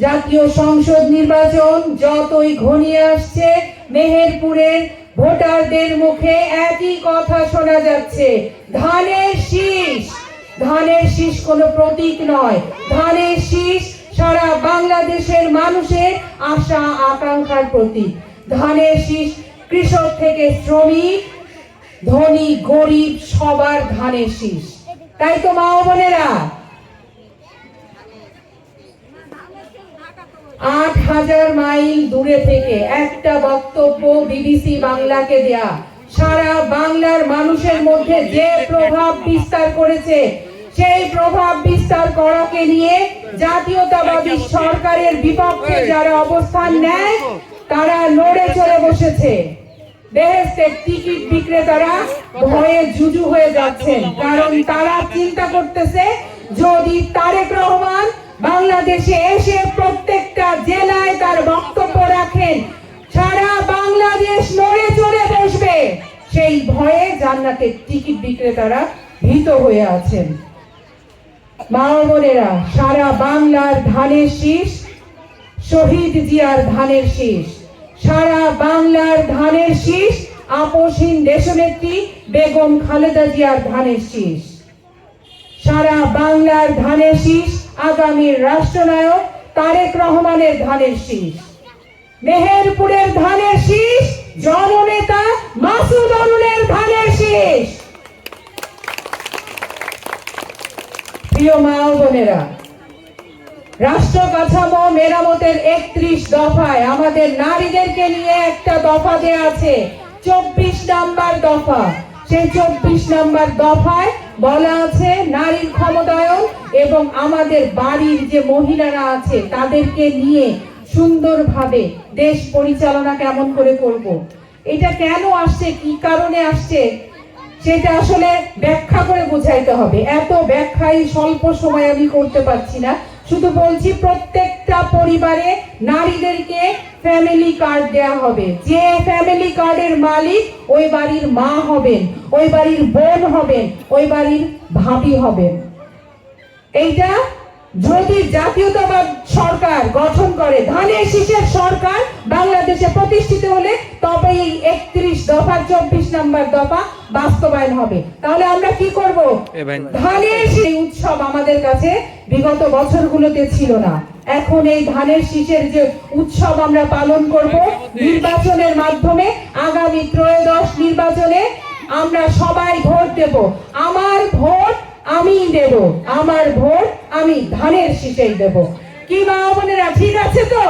জাতীয় সংসদ নির্বাচন যতই ঘনিয়ে আসছে, মেহেরপুরের ভোটারদের মুখে একই কথা শোনা যাচ্ছে, ধানের শীষ। ধানের শীষ কোনো প্রতীক নয়, ধানের শীষ সারা বাংলাদেশের মানুষের আশা আকাঙ্ক্ষার প্রতীক। ধানের শীষ কৃষক থেকে শ্রমিক, ধনী গরিব সবার ধানের শীষ। তাই তো মা ও বোনেরা, ৮,০০০ মাইল দূরে থেকে একটা বক্তব্য বিবিসি বাংলাকে দেয়া সারা বাংলার মানুষের মধ্যে যে প্রভাব বিস্তার করেছে, সেই প্রভাব বিস্তার করাকে নিয়ে জাতীয়তাবাদী সরকারের বিপক্ষে যারা অবস্থান নেয় তারা নড়ে চড়ে বসেছে। বেহেশতের টিকিট বিক্রেতারা ভয়ে জুজু হয়ে যাচ্ছেন, কারণ তারা চিন্তা করতেছে যদি তারেক রহমান বাংলাদেশে এসে প্রত্যেকটা জেলায় তার বক্তব্য রাখেন, সারা বাংলাদেশ নড়ে চড়ে বসবে। সেই ভয়ে জান্নাতের টিকিট বিক্রেতারা ভীত হয়ে আছেন। মা ও বোনেরা, সারা বাংলার ধানের শীষ শহীদ জিয়ার ধানের শীষ, সারা বাংলার ধানের শীষ আপসহীন দেশনেত্রী বেগম খালেদা জিয়ার ধানের শীষ, সারা বাংলার ধানের শীষ আগামীর রাষ্ট্রনায়ক তারেক রহমানের ধানের শীষ, মেহেরপুরের ধানের শীষ জননেতা মাসুদ অরুণের ধানের শীষ। প্রিয় মা ও বোনেরা, রাষ্ট্র কাঠামো মেরামতের ৩১ দফায় আমাদের নারীদেরকে নিয়ে একটা দফা দেয়া আছে, ২৪ নাম্বার দফা। সেই ২৪ নাম্বার দফায় বলা আছে নারীর ক্ষমতায়ন এবং আমাদের বাড়ির যে মহিলারা আছে তাদেরকে নিয়ে সুন্দরভাবে দেশ পরিচালনা কেমন করে করব। এটা কেন আসছে, কি কারণে আসছে, সেটা আসলে ব্যাখ্যা করে বোঝাইতে হবে। এত ব্যাখ্যাই স্বল্প সময় আমি করতে পারছি না। শুধু বলছি প্রত্যেকটা পরিবারে নারীদেরকে ফ্যামিলি কার্ড দেয়া হবে। যে ফ্যামিলি কার্ডের মালিক ওই বাড়ির মা হবেন, ওই বাড়ির বোন হবেন, ওই বাড়ির ভাবি হবেন। এইটা যদি জাতীয়তাবাদ সরকার গঠন করে, ধানের শীষের সরকার বাংলাদেশে প্রতিষ্ঠিত হলে তবে এই ৩১ দফা ২৪ নাম্বার দফা বাস্তবায়ন হবে। তাহলে আমরা কি করব? ধানের শীষ উৎসব আমাদের কাছে বিগত বছরগুলোতে ছিল না। এখন এই ধানের শীষের যে উৎসব আমরা পালন করব নির্বাচনের মাধ্যমে। আগামী ত্রয়োদশ নির্বাচনে আমরা সবাই ভোট দেব। আমার ভোট আমি দেব, আমার ভোট আমি ধানের শীষেই দেব। কি মা বোনেরা, ঠিক আছে তো?